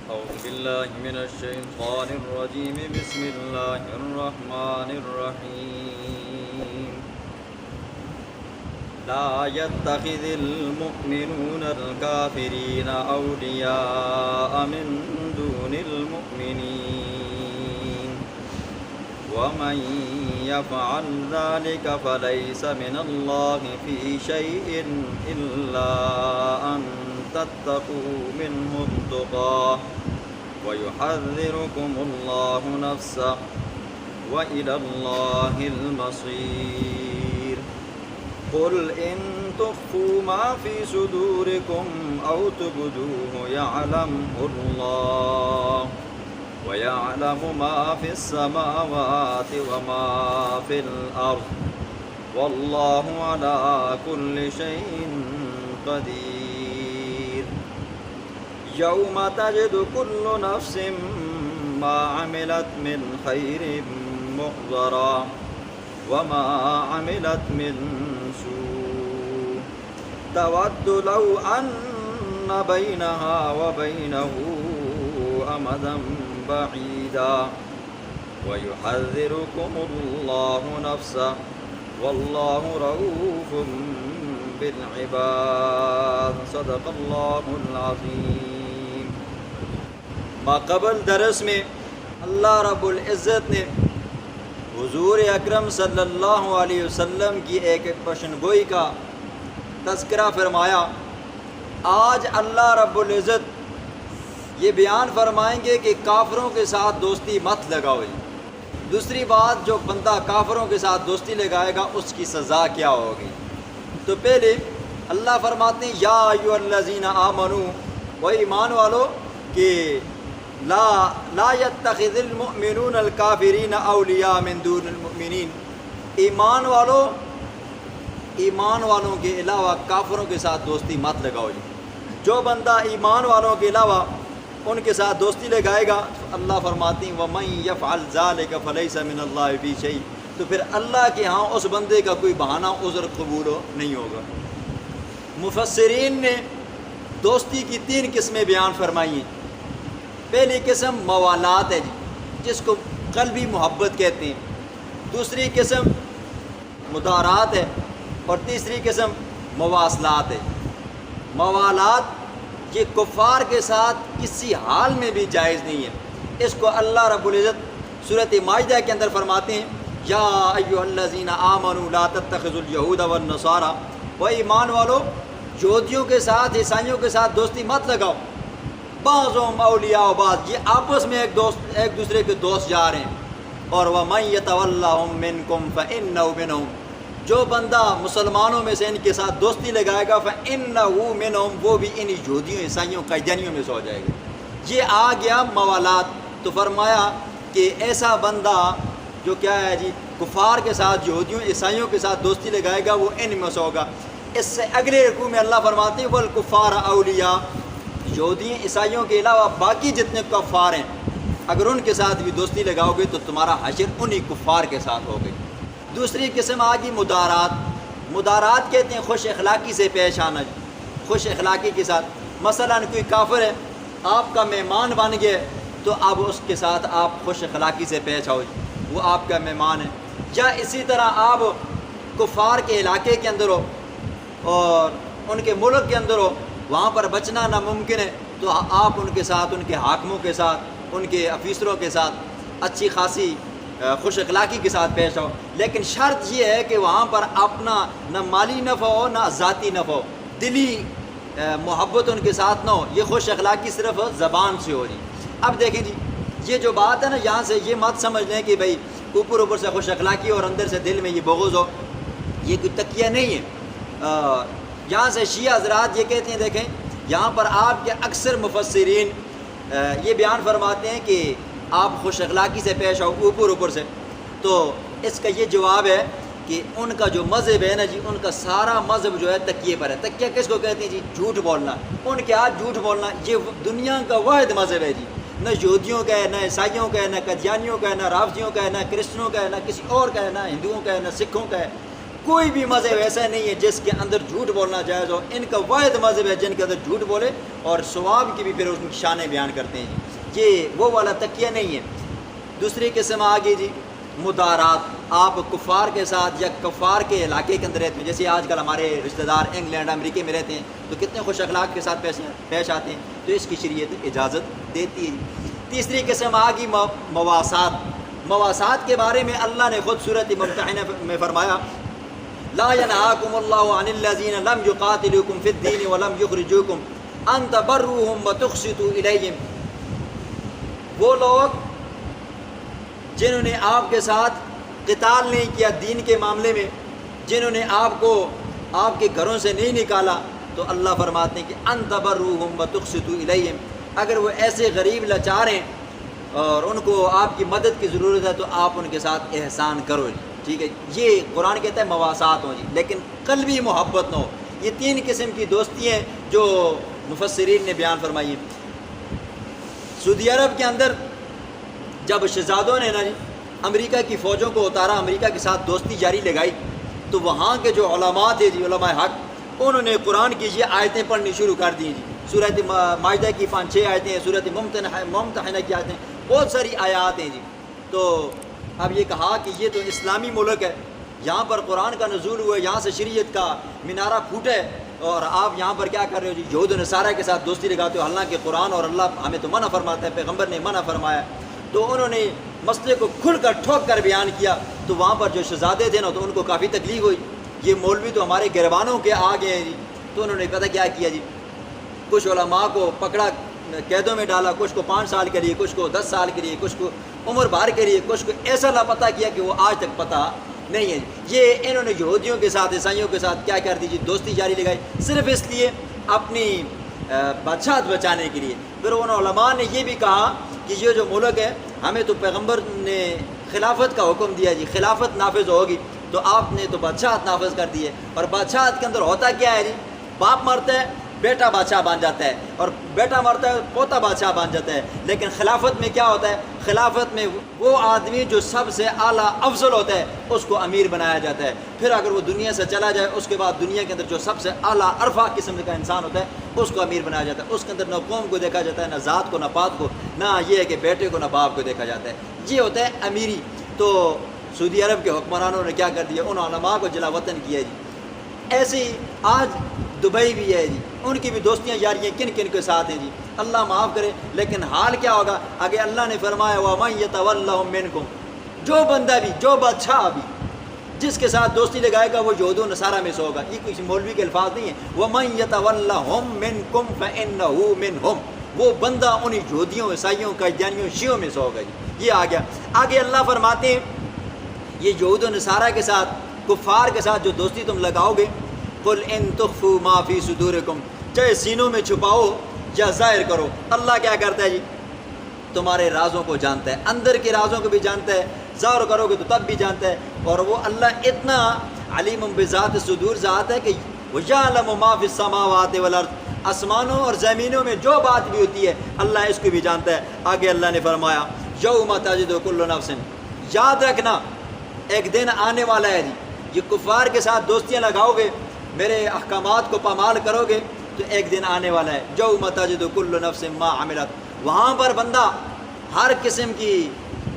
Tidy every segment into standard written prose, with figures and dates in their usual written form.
أعوذ بالله من الشيطان الرجيم بسم الله الرحمن الرحيم لا يتخذ المؤمنون الكافرين أولياء من دون المؤمنين ومن يفعل ذلك فليس من الله في شيء إلا أن تتقوا منهم تقاه ويحذركم الله نفسه وإلى الله المصير قل إن تخفوا ما في صدوركم أو تبدوه يعلمه الله ويعلم ما في السماوات وما في الأرض والله على كل شيء قدير يوم تجد كل نفس ما عملت من خير محضرا وما عملت من سوء تود لو أن بينها وبينه أمدا بعيدا ويحذركم الله نفسه والله رؤوف بالعباد صدق اللہ العظیم۔ ماقبل درس میں اللہ رب العزت نے حضور اکرم صلی اللہ علیہ وسلم کی ایک پیشن گوئی کا تذکرہ فرمایا۔ آج اللہ رب العزت یہ بیان فرمائیں گے کہ کافروں کے ساتھ دوستی مت لگاؤ۔ دوسری بات، جو بندہ کافروں کے ساتھ دوستی لگائے گا اس کی سزا کیا ہوگی۔ تو پہلے اللہ فرماتے ہیں یا ایھا الذین آمنوا، وہ ایمان والو کہ لا یتخذ المؤمنون الکافرین اولیاء من دون المؤمنین، ایمان والوں کے علاوہ کافروں کے ساتھ دوستی مت لگاؤ۔ جو بندہ ایمان والوں کے علاوہ ان کے ساتھ دوستی لگائے گا، اللہ فرماتے ہیں وَمَن يَفْعَلْ ذَلِكَ فَلَيْسَ مِنَ اللَّهِ فِي شَيْءٍ، تو پھر اللہ کے ہاں اس بندے کا کوئی بہانہ عذر قبول نہیں ہوگا۔ مفسرین نے دوستی کی 3 قسمیں بیان فرمائی ہیں۔ پہلی قسم موالات ہے جس کو قلبی محبت کہتے ہیں، دوسری قسم مدارات ہے، اور تیسری قسم مواصلات ہے۔ موالات یہ کفار کے ساتھ کسی حال میں بھی جائز نہیں ہے۔ اس کو اللہ رب العزت سورۃ مائدہ کے اندر فرماتے ہیں یا ایھا الذین آمنوا لا تتخذوا اليہود والنصارى، وہ ایمان والو یہودیوں کے ساتھ عیسائیوں کے ساتھ دوستی مت لگاؤ، بعضهم اولیاء بعض، یہ آپس میں ایک دوسرے کے دوست جا رہے ہیں، اور وَمَن يَتَوَلَّهُم مِّنكُمْ فَإِنَّهُ مِنْهُمْ، جو بندہ مسلمانوں میں سے ان کے ساتھ دوستی لگائے گا فَإِنَّهُ مِنْهُمْ، وہ بھی ان یہودیوں عیسائیوں قیدانیوں میں سے ہو جائے گا۔ یہ آ گیا موالات۔ تو فرمایا کہ ایسا بندہ جو کیا ہے جی کفار کے ساتھ یہودیوں عیسائیوں کے ساتھ دوستی لگائے گا وہ ان میں سے ہوگا۔ اس سے اگلے رکوع میں اللہ فرماتے ہیں وَالْكُفَّارَ أَوْلِيَاءَ، یہودی عیسائیوں کے علاوہ باقی جتنے کفار ہیں اگر ان کے ساتھ بھی دوستی لگاؤ گے تو تمہارا حشر انہی کفار کے ساتھ ہوگی۔ دوسری قسم آگی مدارات۔ مدارات کہتے ہیں خوش اخلاقی سے پیش آنا، خوش اخلاقی کے ساتھ۔ مثلا کوئی کافر ہے آپ کا مہمان بن گئے تو اب اس کے ساتھ آپ خوش اخلاقی سے پیش آؤ، وہ آپ کا مہمان ہے۔ یا اسی طرح آپ کفار کے علاقے کے اندر ہو اور ان کے ملک کے اندر ہو، وہاں پر بچنا ناممکن ہے، تو آپ ان کے ساتھ، ان کے حاکموں کے ساتھ، ان کے افیسروں کے ساتھ اچھی خاصی خوش اخلاقی کے ساتھ پیش آؤ۔ لیکن شرط یہ ہے کہ وہاں پر اپنا نہ مالی نفع ہو نہ ذاتی نفع ہو، دلی محبت ان کے ساتھ نہ ہو، یہ خوش اخلاقی صرف زبان سے ہو جی۔ اب دیکھیں جی یہ جو بات ہے نا، یہاں سے یہ مت سمجھ لیں کہ بھئی اوپر سے خوش اخلاقی اور اندر سے دل میں یہ بغض ہو، یہ کوئی تقیہ نہیں ہے۔ یہاں سے شیعہ حضرات یہ کہتے ہیں، دیکھیں یہاں پر آپ کے اکثر مفسرین یہ بیان فرماتے ہیں کہ آپ خوش اخلاقی سے پیش آؤ اوپر سے، تو اس کا یہ جواب ہے کہ ان کا جو مذہب ہے نا جی، ان کا سارا مذہب جو ہے تقیے پر ہے۔ تقیہ کس کو کہتے ہیں جی؟ جھوٹ بولنا۔ ان کے ہاتھ جھوٹ بولنا یہ دنیا کا واحد مذہب ہے جی، نہ یہودیوں کا ہے، نہ عیسائیوں کا ہے، نہ قادیانیوں کا ہے، نہ رافضیوں کا ہے، نہ کرسچنوں کا ہے، نہ کسی اور کا ہے، نہ ہندوؤں کا ہے، نہ سکھوں کا ہے، کوئی بھی مذہب ایسا نہیں ہے جس کے اندر جھوٹ بولنا جائز ہو. ان کا واحد مذہب ہے جن کے اندر جھوٹ بولے اور ثواب کی بھی پھر اس کی شانیں بیان کرتے ہیں جی. یہ وہ والا تکیہ نہیں ہے. دوسری قسم آگے جی مدارات. آپ کفار کے ساتھ یا کفار کے علاقے کے اندر رہتے ہیں, جیسے آج کل ہمارے رشتہ دار انگلینڈ امریکہ میں رہتے ہیں تو کتنے خوش اخلاق کے ساتھ پیش آتے ہیں, تو اس کی شریعت اجازت دیتی ہے. تیسری قسم آگی مواسات. مواسات کے بارے میں اللہ نے خود سورۃ ممتحنہ میں فرمایا لا ينهاكم الله عن الذين لم يقاتلوكم في الدين ولم يخرجوكم ان تبروهم وتقسطوا اليهم. وہ لوگ جنہوں نے آپ کے ساتھ قتال نہیں کیا دین کے معاملے میں, جنہوں نے آپ کو آپ کے گھروں سے نہیں نکالا, تو اللہ فرماتے ہیں کہ ان تبروهم وتقسطوا اليهم. اگر وہ ایسے غریب لاچار ہیں اور ان کو آپ کی مدد کی ضرورت ہے تو آپ ان کے ساتھ احسان کرو جی. ٹھیک ہے, یہ قرآن کہتا ہے مواسات ہوں جی, لیکن قلبی محبت نہ ہو. یہ تین قسم کی دوستی ہیں جو مفسرین نے بیان فرمائی ہیں. سعودی عرب کے اندر جب شہزادوں نے نا جی امریکہ کی فوجوں کو اتارا, امریکہ کے ساتھ دوستی جاری لگائی, تو وہاں کے جو علماء تھے جی, علماء حق, انہوں نے قرآن کی یہ آیتیں پڑھنی شروع کر دی جی. سورۃ مائدہ کی 5-6 آیتیں ہیں, سورۃ ممتحنہ کی آیتیں, بہت ساری آیات ہیں جی. تو اب یہ کہا کہ یہ تو اسلامی ملک ہے, یہاں پر قرآن کا نزول ہوا ہے, یہاں سے شریعت کا مینارہ پھوٹا ہے, اور آپ یہاں پر کیا کر رہے ہو جی, یہود و نصارہ کے ساتھ دوستی لگاتے ہو, حالانکہ قرآن اور اللہ ہمیں تو منع فرماتا ہے, پیغمبر نے منع فرمایا. تو انہوں نے مسئلے کو کھل کر ٹھوک کر بیان کیا. تو وہاں پر جو شہزادے تھے نا, تو ان کو کافی تکلیف ہوئی, یہ مولوی تو ہمارے گربانوں کے آگے ہیں جی. تو انہوں نے پتہ کیا کیا جی, کچھ علماء کو پکڑا, قیدوں میں ڈالا, کچھ کو 5 سال کے لیے, کچھ کو 10 سال کے لیے, کچھ کو عمر بھر کے لیے, کچھ کو ایسا لاپتہ کیا کہ وہ آج تک پتہ نہیں ہے. یہ انہوں نے یہودیوں کے ساتھ, عیسائیوں کے ساتھ کیا کر دی جی, دوستی جاری لگائی, صرف اس لیے اپنی بادشاہت بچانے کے لیے. پھر ان علماء نے یہ بھی کہا کہ یہ جو ملک ہے, ہمیں تو پیغمبر نے خلافت کا حکم دیا جی, خلافت نافذ ہوگی, تو آپ نے تو بادشاہت نافذ کر دی ہے. اور بادشاہت کے اندر ہوتا کیا ہے جی, باپ مرتا ہے بیٹا بادشاہ بن جاتا ہے, اور بیٹا مرتا ہے پوتا بادشاہ بن جاتا ہے. لیکن خلافت میں کیا ہوتا ہے, خلافت میں وہ آدمی جو سب سے اعلیٰ افضل ہوتا ہے اس کو امیر بنایا جاتا ہے. پھر اگر وہ دنیا سے چلا جائے, اس کے بعد دنیا کے اندر جو سب سے اعلیٰ عرفہ قسم کا انسان ہوتا ہے اس کو امیر بنایا جاتا ہے. اس کے اندر نہ قوم کو دیکھا جاتا ہے, نہ ذات کو, نہ پات کو, نہ یہ ہے کہ بیٹے کو, نہ باپ کو دیکھا جاتا ہے. یہ ہوتا ہے امیری. تو سعودی عرب کے حکمرانوں نے کیا کر دیا, ان علماء کو جلا وطن کیا جی. ایسے ہی آج دبئی بھی ہے جی, ان کی بھی دوستیاں جاریاں کن کن کے ساتھ ہیں جی, اللہ معاف کرے. لیکن حال کیا ہوگا, آگے اللہ نے فرمایا وَمَن يَتَوَلَّهُم مِّنكُمْ, جو بندہ بھی, جو بادشاہ بھی جس کے ساتھ دوستی لگائے گا وہ یہود و نصارہ میں سے ہوگا. یہ کسی مولوی کے الفاظ نہیں ہیں. وَمَن يَتَوَلَّهُم مِّنكُمْ فَإِنَّهُ مِنْهُمْ, وہ بندہ ان یہودیوں, عیسائیوں, قادیانیوں, شیعوں میں سے ہوگا جی. یہ آ گیا. آگے اللہ فرماتے ہیں یہ یہود و نصارہ کے ساتھ, کفار کے ساتھ جو دوستی تم لگاؤ گے, قُلْ إِن تُخْفُوا مَا فِي صُدُورِكُمْ, چاہے سینوں میں چھپاؤ یا ظاہر کرو, اللہ کیا کرتا ہے جی, تمہارے رازوں کو جانتا ہے, اندر کے رازوں کو بھی جانتا ہے, ظاہر کرو گے تو تب بھی جانتا ہے. اور وہ اللہ اتنا علیم بذات صدور ذات ہے کہ وَيَعْلَمُ مَا فِي السَّمَاوَاتِ وَالْأَرْضِ, آسمانوں اور زمینوں میں جو بات بھی ہوتی ہے اللہ اس کو بھی جانتا ہے. آگے اللہ نے فرمایا یَوْمَ تَجِدُ كُلُّ نَفْسٍ, یاد رکھنا ایک دن آنے والا ہے جی, یہ کفار کے ساتھ دوستیاں لگاؤ گے, میرے احکامات کو پامال کرو گے, تو ایک دن آنے والا ہے یَوْمَ تَجِدُ كُلُّ نَفْسٍ مَا عَمِلَتْ, وہاں پر بندہ ہر قسم کی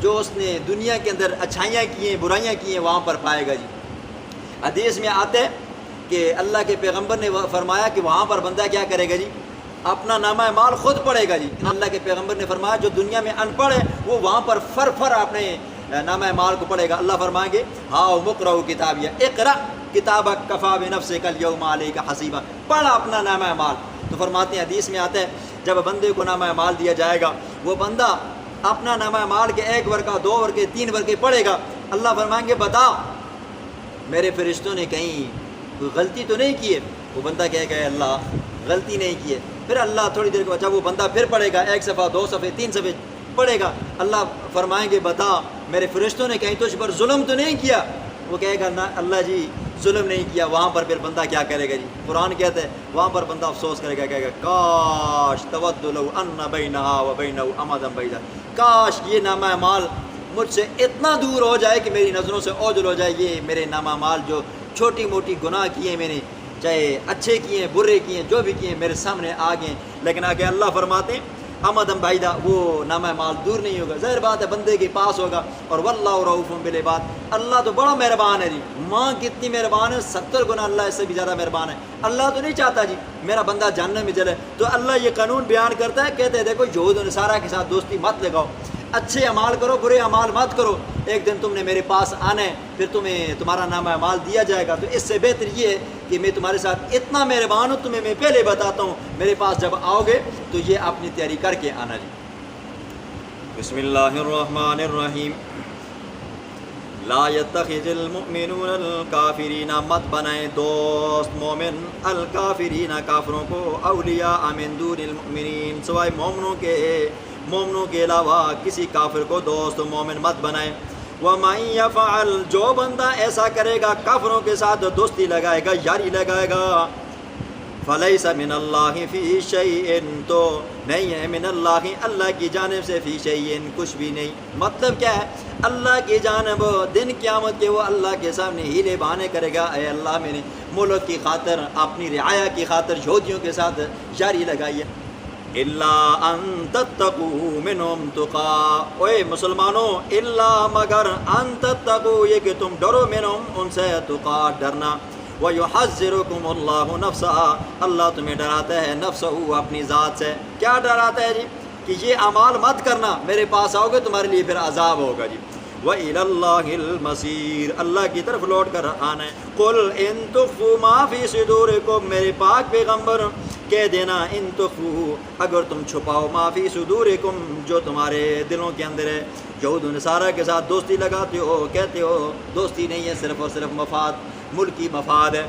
جو اس نے دنیا کے اندر اچھائیاں کی ہیں, برائیاں کی ہیں, وہاں پر پائے گا جی. حدیث میں آتا ہے کہ اللہ کے پیغمبر نے فرمایا کہ وہاں پر بندہ کیا کرے گا جی, اپنا نامہ مال خود پڑھے گا جی. اللہ کے پیغمبر نے فرمایا جو دنیا میں ان پڑھ ہے وہ وہاں پر فر اپنے نامہ مال کو پڑھے گا. اللہ فرمائیں گے ہاؤ مقرؤ کتابیہ, اقرأ کتابک کفیٰ بنفسک اليوم علیک حسیبا, پڑھ اپنا نامہ مال. تو فرماتے ہیں حدیث میں آتا ہے جب بندے کو نامہ مال دیا جائے گا, وہ بندہ اپنا نامہ مال کے 1 ورقہ, 2 ورقے, 3 ورقے پڑھے گا. اللہ فرمائیں گے بتا میرے فرشتوں نے کہیں کوئی غلطی تو نہیں کی ہے. وہ بندہ کہے گا اللہ غلطی نہیں کی ہے. پھر اللہ تھوڑی دیر کے بعد جب وہ بندہ پھر پڑھے گا, 1 صفحہ, 2 صفحے, 3 صفحے پڑھے گا, اللہ فرمائیں گے بتا میرے فرشتوں نے کہیں تجھ پر ظلم تو نہیں کیا. وہ کہے گا نہ اللہ جی ظلم نہیں کیا. وہاں پر پھر بندہ کیا کرے گا جی, قرآن کہتا ہے وہاں پر بندہ افسوس کرے گا, کہے گا کاش تود لو ان بینہا و بینہ امدا بعیدا, کاش یہ نامہ مال مجھ سے اتنا دور ہو جائے کہ میری نظروں سے اوجھل ہو جائے, یہ میرے نامہ مال جو چھوٹی موٹی گناہ کیے میں نے، چاہے اچھے کیے برے کیے جو بھی کیے میرے سامنے آ گئے، لیکن آگے اللہ فرماتے ہیں امدم بعیدہ وہ نامہ مال دور نہیں ہوگا، ظاہر بات ہے بندے کے پاس ہوگا۔ اور واللہ رؤوف بالعباد، اللہ تو بڑا مہربان ہے جی، ماں کتنی مہربان ہے، 70 گنا اللہ اس سے بھی زیادہ مہربان ہے۔ اللہ تو نہیں چاہتا جی میرا بندہ جہنم میں جلے، تو اللہ یہ قانون بیان کرتا ہے، کہتے ہیں دیکھو یہود و نصارہ کے ساتھ دوستی مت لگاؤ، اچھے اعمال کرو برے اعمال مت کرو، ایک دن تم نے میرے پاس آنا ہے، پھر تمہیں تمہارا نامہ اعمال دیا جائے گا۔ تو اس سے بہتر یہ ہے کہ میں تمہارے ساتھ اتنا مہربان ہوں، تمہیں میں پہلے بتاتا ہوں، میرے پاس جب آؤ گے تو یہ اپنی تیاری کر کے آنا جی۔ بسم اللہ الرحمن الرحیم۔ لا يتخذ المؤمنون الکافرین، مت بنائیں دوست مومن الکافرین کافروں کو، اولیاء من دون المؤمنین، سوائے مومنوں کے علاوہ کسی کافر کو دوست مومن مت بنائیں۔ وَمَن يَفْعَلْ، جو بندہ ایسا کرے گا کافروں کے ساتھ دوستی لگائے گا یاری لگائے گا، فَلَيْسَ مِنَ اللَّهِ فِي شَيْءٍ، تو نہیں ہے من اللہ اللہ کی جانب سے فی شیء کچھ بھی نہیں۔ مطلب کیا ہے، اللہ کی جانب دن قیامت کے وہ اللہ کے سامنے ہیلے بہانے کرے گا، اے اللہ میں نے ملک کی خاطر اپنی رعایا کی خاطر یہودیوں کے ساتھ جاری لگائی ہے۔ الا ان تتقوا منهم تقا، اے مسلمانوں الا مگر ان تتقوا، یہ کہ تم ڈرو منهم ان سے، تقا ڈرنا، وَيُحَذِّرُكُمُ اللَّهُ نَفْسَهَا، اللہ تمہیں ڈراتا ہے نفسہ اپنی ذات سے۔ کیا ڈراتا ہے جی؟ کہ یہ اعمال مت کرنا، میرے پاس آؤ گے تمہارے لیے پھر عذاب ہوگا جی۔ وَإِلَى اللَّهِ الْمَصِيرُ، اللہ کی طرف لوٹ کر آنا ہے۔ قُلْ إِن تُخْفُوا مَا فِي صُدُورِكُم، میرے پاک پیغمبر کہہ دینا، ان تخفوا، اگر تم چھپاؤ، ما فی صدورکم، جو تمہارے دلوں کے اندر ہے۔ یہود و نصارہ کے ساتھ دوستی لگاتے ہو، کہتے ہو دوستی نہیں ہے، صرف اور صرف مفاد، ملکی مفاد ہے۔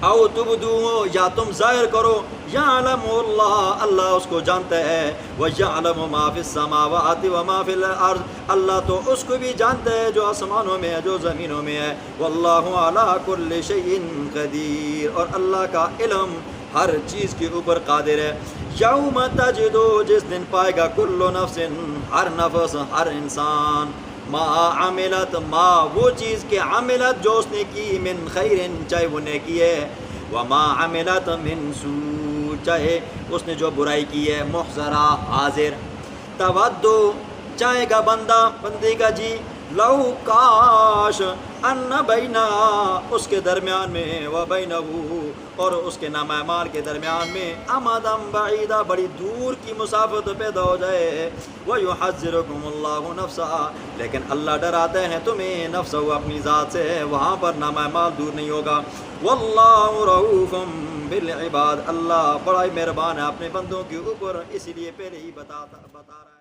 او تبدو، یا تم ظاہر کرو، یعلم اللہ، اللہ اس کو جانتا ہے، وَيَعْلَمُ مَا فِي السَّمَاوَاتِ وَمَا فِي الْأَرْضِ، اللہ تو اس کو بھی جانتا ہے جو آسمانوں میں ہے جو زمینوں میں ہے۔ وَاللَّهُ عَلَىٰ كُلِّ شَيْءٍ قَدِيرٌ، اور اللہ کا علم ہر چیز کے اوپر قادر ہے۔ یوم تجدو، جس دن پائے گا کل نفس، ہر نفس ہر انسان، ما عملت، ما وہ چیز کہ عملت جو اس نے کی، من خیر چاہے وہ نیکی ہے، وما عملت من سوء چاہے اس نے جو برائی کی ہے، محضرہ حاضر۔ تودو چاہے گا بندے کا جی، لو کاش، ان بینا اس کے درمیان میں، و بینہ اور اس کے نامہ اعمال کے درمیان میں، امدم بعیدہ بڑی دور کی مسافت پیدا ہو جائے۔ وَيُحَذِّرُكُمُ اللَّهُ نَفْسَهَا، لیکن اللہ ڈراتے ہیں تمہیں نفسہ اپنی ذات سے، وہاں پر نامہ اعمال دور نہیں ہوگا۔ وَاللَّهُ رَءُوفٌ بِالْعِبَادِ، اللہ بڑا ہی مہربان ہے اپنے بندوں کے اوپر، اسی لیے پہلے ہی بتا رہا ہے۔